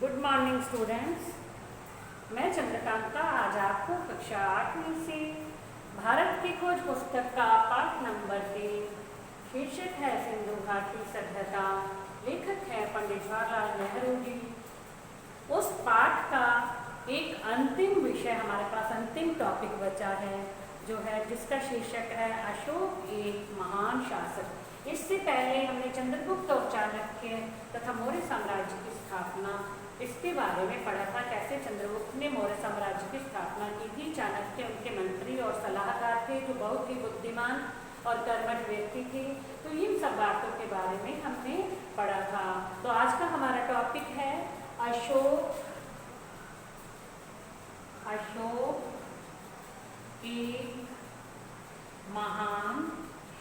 Good morning students. मैं चंद्रकांता आज आपको कक्षा 8वीं से भारत की खोज पुस्तक का पाठ नंबर 3, शीर्षक है सिंधु घाटी सभ्यता, लेखक है पंडित जवाहरलाल नेहरू जी। उस पाठ का एक अंतिम विषय हमारे पास अंतिम टॉपिक बचा है, जो है जिसका शीर्षक है अशोक एक महान शासक। इससे पहले हमने चंद्रगुप्त और चाणक्य तथा मौर्य साम्राज्य की स्थापना, इसके बारे में पढ़ा था। कैसे चंद्रगुप्त ने मौर्य साम्राज्य की स्थापना की थी। चाणक्य उनके मंत्री और सलाहकार थे, जो बहुत ही बुद्धिमान और कर्मठ व्यक्ति थे। तो इन सब बातों के बारे में हमने पढ़ा था। तो आज का हमारा टॉपिक है अशोक एक महान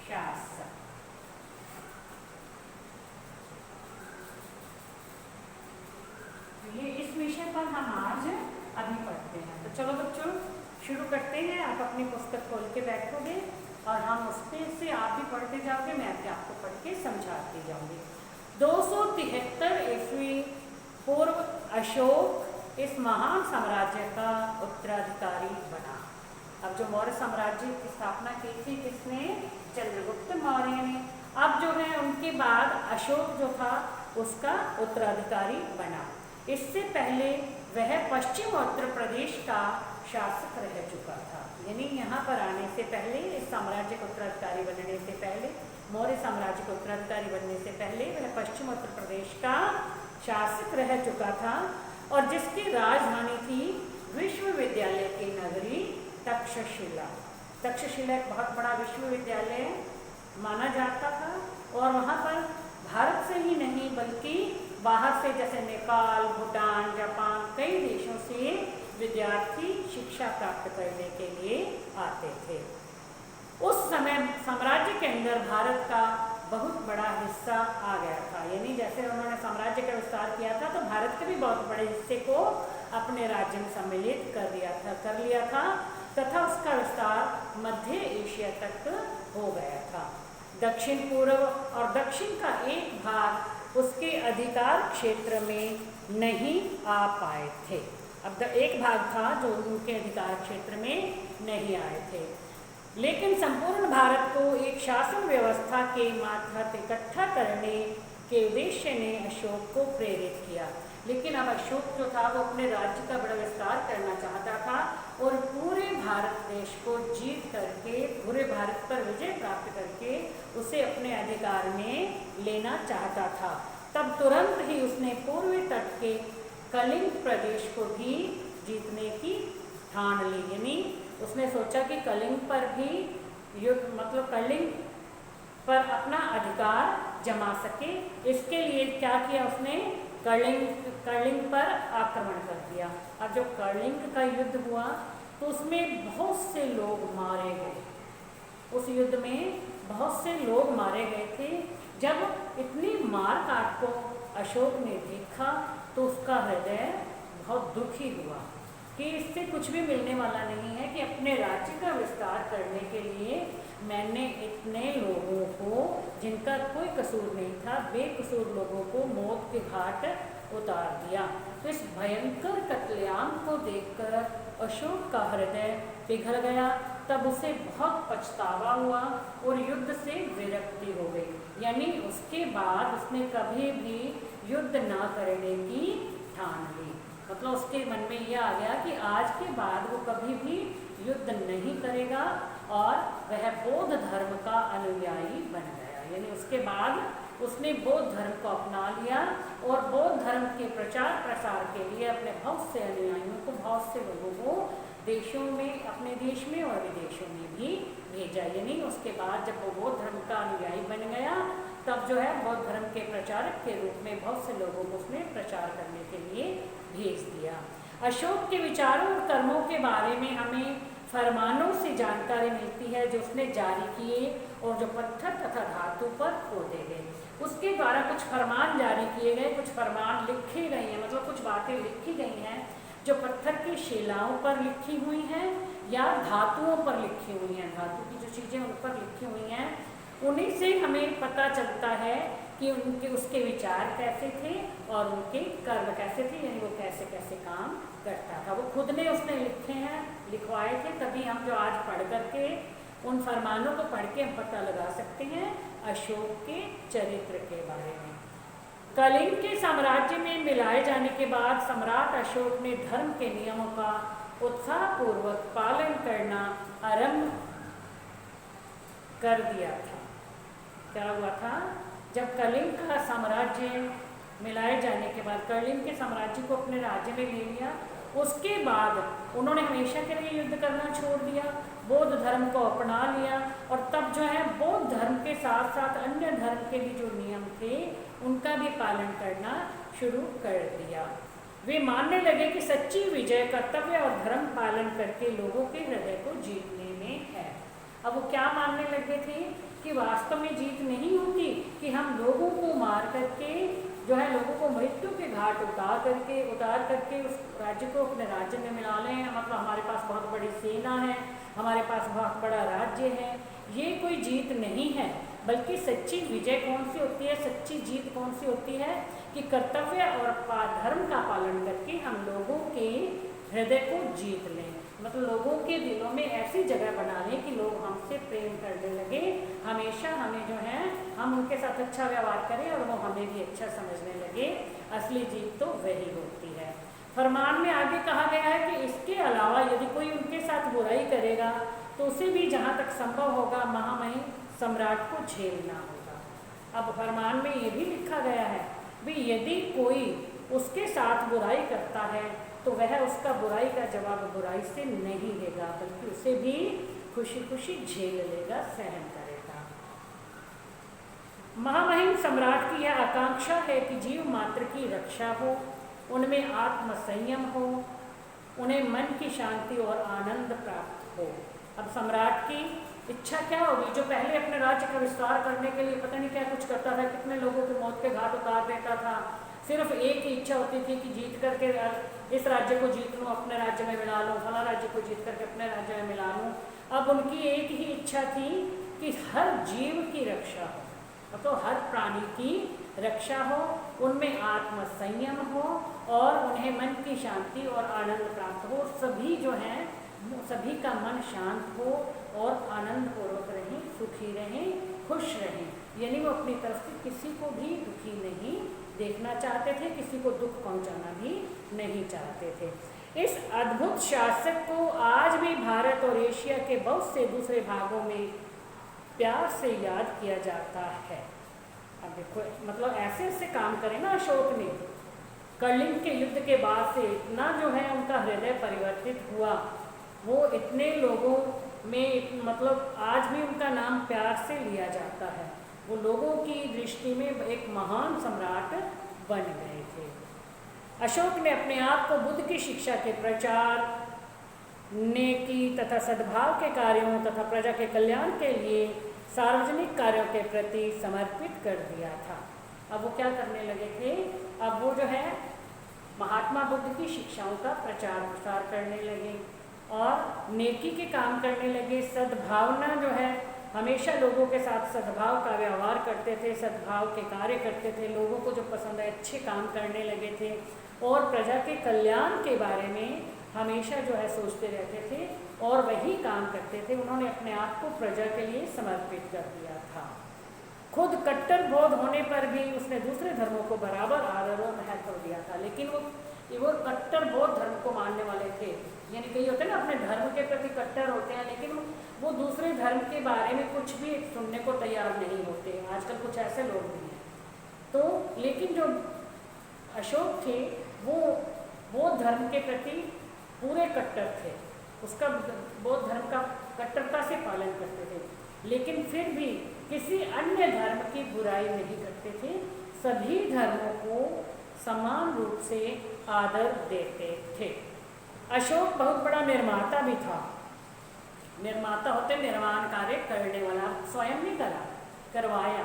शासक। ये इस विषय पर हम आज अभी पढ़ते हैं। तो चलो बच्चों शुरू करते हैं। आप अपनी पुस्तक खोल के बैठोगे और हम उसमें से आप भी पढ़ते जाओगे, मैं भी आपको पढ़ के समझाती जाऊंगी। 273 ईस्वी पूर्व अशोक इस महान साम्राज्य का उत्तराधिकारी बना। अब जो मौर्य साम्राज्य की स्थापना की थी किसने? चंद्रगुप्त मौर्य ने। अब जो है उनके बाद अशोक जो था उसका उत्तराधिकारी बना। इससे पहले वह पश्चिम उत्तर प्रदेश का शासक रह चुका था। यानी यहाँ पर आने से पहले, इस साम्राज्य का उत्तराधिकारी बनने से पहले, मौर्य साम्राज्य का उत्तराधिकारी बनने से पहले वह पश्चिम उत्तर प्रदेश का शासक रह चुका था, और जिसकी राजधानी थी विश्वविद्यालय की नगरी तक्षशिला। तक्षशिला एक बहुत बड़ा विश्वविद्यालय माना जाता था, और वहाँ पर भारत से ही नहीं बल्कि बाहर से, जैसे नेपाल, भूटान, जापान, कई देशों से विद्यार्थी शिक्षा प्राप्त करने के लिए आते थे। उस समय साम्राज्य के अंदर भारत का बहुत बड़ा हिस्सा आ गया था। यानी जैसे उन्होंने साम्राज्य का विस्तार किया था, तो भारत के भी बहुत बड़े हिस्से को अपने राज्य में सम्मिलित कर लिया था तथा उसका विस्तार मध्य एशिया तक हो गया था। दक्षिण पूर्व और दक्षिण का एक भाग उसके अधिकार क्षेत्र में नहीं आ पाए थे। अब एक भाग था जो उनके अधिकार क्षेत्र में नहीं आए थे, लेकिन संपूर्ण भारत को एक शासन व्यवस्था के मार्फत इकट्ठा करने के उद्देश्य ने अशोक को प्रेरित किया। लेकिन अब अशोक जो था वो अपने राज्य का बड़ा विस्तार करना चाहता था और पूरे भारत देश को जीत करके, पूरे भारत पर विजय प्राप्त करके उसे अपने अधिकार में लेना चाहता था। तब तुरंत ही उसने पूर्वी तट के कलिंग प्रदेश को भी जीतने की ठान ली। यानी उसने सोचा कि कलिंग पर भी युद्ध, मतलब कलिंग पर अपना अधिकार जमा सके। इसके लिए क्या किया उसने? कलिंग पर आक्रमण कर दिया। अब जो कलिंग का युद्ध हुआ तो उसमें बहुत से लोग मारे गए। उस युद्ध में बहुत से लोग मारे गए थे। जब इतनी मार काट को अशोक ने देखा तो उसका हृदय बहुत दुखी हुआ कि इससे कुछ भी मिलने वाला नहीं है, कि अपने राज्य का विस्तार करने के लिए मैंने इतने लोगों को, जिनका कोई कसूर नहीं था, बेकसूर लोगों को मौत के घाट उतार दिया। तो इस भयंकर कत्लेआम को देखकर अशोक का हृदय पिघल गया। तब उसे बहुत पछतावा हुआ और युद्ध से विरक्ति हो गई। यानी उसके बाद उसने कभी भी युद्ध ना करने की ठान ली। मतलब उसके मन में यह आ गया कि आज के बाद वो कभी भी युद्ध नहीं करेगा, और वह बौद्ध धर्म का अनुयायी बन गया। यानी उसके बाद उसने बौद्ध धर्म को अपना लिया और बौद्ध धर्म के प्रचार प्रसार के लिए अपने बहुत से अनुयायियों को, बहुत से लोगों को देशों में, अपने देश में और विदेशों में भी भेजा। यानी उसके बाद जब वो बौद्ध धर्म का अनुयायी बन गया, तब जो है बौद्ध धर्म के प्रचारक के रूप में बहुत से लोगों को उसने प्रचार करने के लिए भेज दिया। अशोक के विचारों और कर्मों के बारे में हमें फरमानों से जानकारी मिलती है जो उसने जारी किए और जो पत्थर तथा धातु पर खोदे गए। उसके द्वारा कुछ फरमान जारी किए गए, कुछ फरमान लिखे गए हैं, मतलब कुछ बातें लिखी गई हैं जो पत्थर की शिलाओं पर लिखी हुई हैं या धातुओं पर लिखी हुई हैं। धातु की जो चीज़ें उन पर लिखी हुई हैं, उन्हीं से हमें पता चलता है कि उनके उसके विचार कैसे थे और उनके कर्म कैसे थे, यानी वो कैसे कैसे काम करता था। वो खुद ने उसने लिखे हैं, लिखवाए थे, तभी हम जो आज पढ़ करके उन फरमानों को पढ़ के हम पता लगा सकते हैं अशोक के चरित्र के बारे में। कलिंग के साम्राज्य में मिलाए जाने के बाद सम्राट अशोक ने धर्म के नियमों का उत्साहपूर्वक पालन करना आरंभ कर दिया था। क्या हुआ था? जब कलिंग का साम्राज्य मिलाए जाने के बाद कलिंग के साम्राज्य को अपने राज्य में ले लिया, उसके बाद उन्होंने हमेशा के लिए युद्ध करना छोड़ दिया, बौद्ध धर्म को अपना लिया और तब जो है बौद्ध धर्म के साथ साथ अन्य धर्म के भी जो नियम थे उनका भी पालन करना शुरू कर दिया। वे मानने लगे कि सच्ची विजय कर्तव्य और धर्म पालन करके लोगों के हृदय को जीतने में है। अब वो क्या मानने लगे थे कि वास्तव में जीत नहीं होती कि हम लोगों को मार करके जो है लोगों को मृत्यु के घाट उतार करके उस राज्य को अपने राज्य में मिला लें, मतलब हमारे पास बहुत बड़ी सेना है, हमारे पास बहुत बड़ा राज्य है। ये कोई जीत नहीं है, बल्कि सच्ची विजय कौन सी होती है, सच्ची जीत कौन सी होती है कि कर्तव्य और धर्म का पालन करके हम लोगों के हृदय को जीत लें, मतलब लोगों के दिलों में ऐसी जगह बना लें कि लोग हमसे प्रेम करने लगे, हमेशा हमें जो है हम उनके साथ अच्छा व्यवहार करें और वो हमें भी अच्छा समझने लगे। असली जीत तो वही होती है। फरमान में आगे कहा गया है कि इसके अलावा यदि कोई उनके साथ बुराई करेगा तो उसे भी जहाँ तक संभव होगा महामहिम सम्राट को झेलना होगा। अब फरमान में ये भी लिखा गया है भी यदि कोई उसके साथ बुराई करता है तो वह उसका बुराई का जवाब बुराई से नहीं लेगा, बल्कि उसे भी खुशी खुशी झेल लेगा, सहन करेगा। महामहिम सम्राट की यह आकांक्षा है कि जीव मात्र की रक्षा हो, उनमें आत्म संयम हो, उन्हें मन की शांति और आनंद प्राप्त हो। अब सम्राट की इच्छा क्या होगी? जो पहले अपने राज्य का विस्तार करने के लिए पता नहीं क्या कुछ करता था, कितने लोगों को मौत के घाट उतार देता था, सिर्फ एक ही इच्छा होती थी कि जीत करके इस राज्य को जीत लूँ, अपने राज्य में मिला लूँ, फला राज्य को जीत करके अपने राज्य में मिला लूँ। अब उनकी एक ही इच्छा थी कि हर जीव की रक्षा हो, मतलब हर प्राणी की रक्षा हो, उनमें आत्म संयम हो और उन्हें मन की शांति और आनंद प्राप्त हो। सभी जो हैं सभी का मन शांत हो और आनंद पूर्वक रहें, सुखी रहें, खुश रहें, यानी वो अपनी तरफ से किसी को भी दुखी नहीं देखना चाहते थे, किसी को दुख पहुंचाना भी नहीं चाहते थे। इस अद्भुत शासक को आज भी भारत और एशिया के बहुत से दूसरे भागों में प्यार से याद किया जाता है। अब देखो, मतलब ऐसे ऐसे काम करे ना अशोक ने, कलिंग के युद्ध के बाद से इतना जो है उनका हृदय परिवर्तित हुआ, वो इतने लोगों में मतलब आज भी उनका नाम प्यार से लिया जाता है। वो लोगों की दृष्टि में एक महान सम्राट बन गए थे। अशोक ने अपने आप को बुद्ध की शिक्षा के प्रचार, नेकी तथा सद्भाव के कार्यों तथा प्रजा के कल्याण के लिए सार्वजनिक कार्यों के प्रति समर्पित कर दिया था। अब वो क्या करने लगे थे? अब वो जो है महात्मा बुद्ध की शिक्षाओं का प्रचार प्रसार करने लगे और नेकी के काम करने लगे। सद्भावना जो है, हमेशा लोगों के साथ सद्भाव का व्यवहार करते थे, सद्भाव के कार्य करते थे, लोगों को जो पसंद है अच्छे काम करने लगे थे और प्रजा के कल्याण के बारे में हमेशा जो है सोचते रहते थे और वही काम करते थे। उन्होंने अपने आप को प्रजा के लिए समर्पित कर दिया था। खुद कट्टर बौद्ध होने पर भी उसने दूसरे धर्मों को बराबर आदर और महत्व दिया था, लेकिन वो कट्टर बौद्ध धर्म को मानने वाले थे। यानी कई होते हैं ना अपने धर्म के प्रति कट्टर होते हैं, लेकिन वो दूसरे धर्म के बारे में कुछ भी सुनने को तैयार नहीं होते। आजकल कुछ ऐसे लोग भी हैं। तो लेकिन जो अशोक थे वो बौद्ध धर्म के प्रति पूरे कट्टर थे, उसका बौद्ध धर्म का कट्टरता से पालन करते थे, लेकिन फिर भी किसी अन्य धर्म की बुराई नहीं करते थे। सभी धर्मों को समान रूप से आदर देते थे। अशोक बहुत बड़ा निर्माता भी था। निर्माता होते निर्माण कार्य करने वाला, स्वयं नहीं करवाया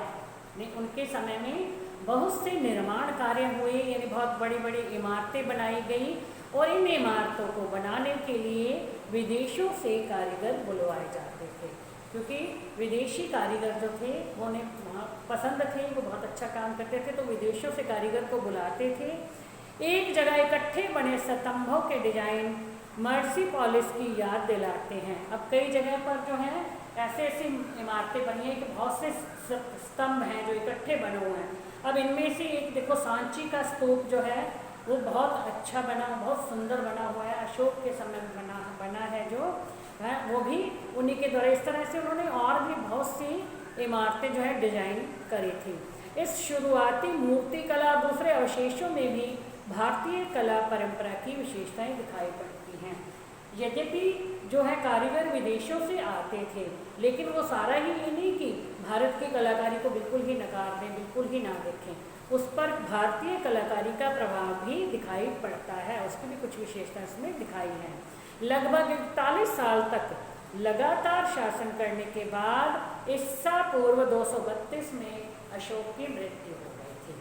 नहीं। उनके समय में बहुत से निर्माण कार्य हुए, यानी बहुत बड़ी बड़ी इमारतें बनाई गई और इन इमारतों को बनाने के लिए विदेशों से कारीगर बुलवाए जाते थे। क्योंकि विदेशी कारीगर जो थे वो उन्हें पसंद थे, वो बहुत अच्छा काम करते थे, तो विदेशों से कारीगर को बुलाते थे। एक जगह इकट्ठे बने स्तंभों के डिजाइन मर्सी पॉलिस की याद दिलाते हैं। अब कई जगह पर जो है ऐसे ऐसी इमारतें बनी हैं कि बहुत से स्तंभ हैं जो इकट्ठे बने हुए हैं। अब इनमें से एक देखो सांची का स्तूप जो है वो बहुत अच्छा बना, बहुत सुंदर बना हुआ है, अशोक के समय में बना है जो है, वो भी उन्हीं के द्वारा। इस तरह से उन्होंने और भी बहुत सी इमारतें जो है डिजाइन करी थी। इस शुरुआती मूर्ति कला और दूसरे अवशेषों में भी भारतीय कला परंपरा की विशेषताएं दिखाई पड़ती हैं। यद्यपि जो है कारीगर विदेशों से आते थे, लेकिन वो सारा ही ये नहीं कि भारत की कलाकारी को बिल्कुल ही नकार दें, बिल्कुल ही ना देखें, उस पर भारतीय कलाकारी का प्रभाव भी दिखाई पड़ता है, उसकी भी कुछ विशेषता इसमें दिखाई है। लगभग 41 साल तक लगातार शासन करने के बाद ईसा पूर्व 232 में अशोक की मृत्यु हो गई थी।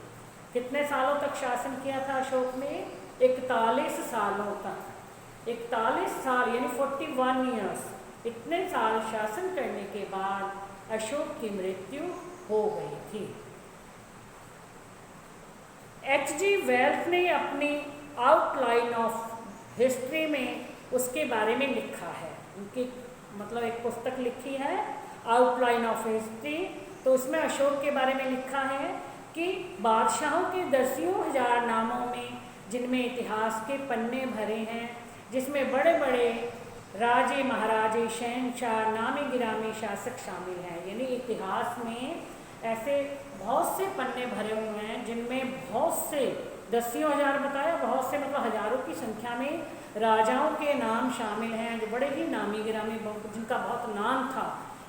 कितने सालों तक शासन किया था अशोक ने? 41 सालों तक, 41 साल यानी 41 ईयर्स, इतने साल शासन करने के बाद अशोक की मृत्यु हो गई थी। H.G. वेल्स ने अपनी आउटलाइन ऑफ हिस्ट्री में उसके बारे में लिखा है, उनकी मतलब एक पुस्तक लिखी है आउटलाइन ऑफ हिस्ट्री, तो उसमें अशोक के बारे में लिखा है कि बादशाहों के दसियों हजार नामों में, जिनमें इतिहास के पन्ने भरे हैं, जिसमें बड़े बड़े राजे महाराजे शहंशाह नामी गिरामी शासक शामिल हैं। यानी इतिहास में ऐसे बहुत से पन्ने भरे हुए हैं जिनमें बहुत से, दसियों हजार बताया, बहुत से मतलब हजारों की संख्या में राजाओं के नाम शामिल हैं जो बड़े ही नामी गिरामी, जिनका बहुत नाम था,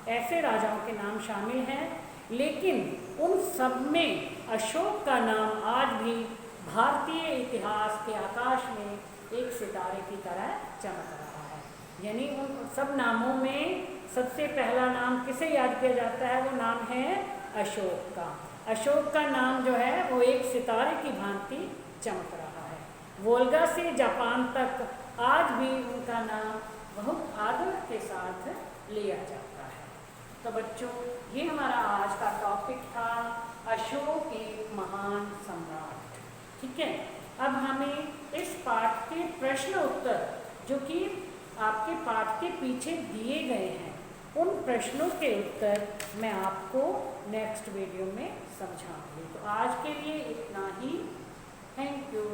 ऐसे राजाओं के नाम शामिल हैं। लेकिन उन सब में अशोक का नाम आज भी भारतीय इतिहास के आकाश में एक सितारे की तरह चमक रहा है। यानी उन सब नामों में सबसे पहला नाम किसे याद किया जाता है? वो नाम है अशोक का। अशोक का नाम जो है वो एक सितारे की भांति चमक रहा है। वोल्गा से जापान तक आज भी उनका नाम बहुत आदर के साथ लिया जाता है। तो बच्चों, ये हमारा आज का टॉपिक था अशोक एक महान सम्राट। ठीक है, अब हमें इस पाठ के प्रश्न उत्तर जो कि आपके पाठ के पीछे दिए गए हैं, उन प्रश्नों के उत्तर मैं आपको नेक्स्ट वीडियो में समझाऊंगी। तो आज के लिए इतना ही। Thank you.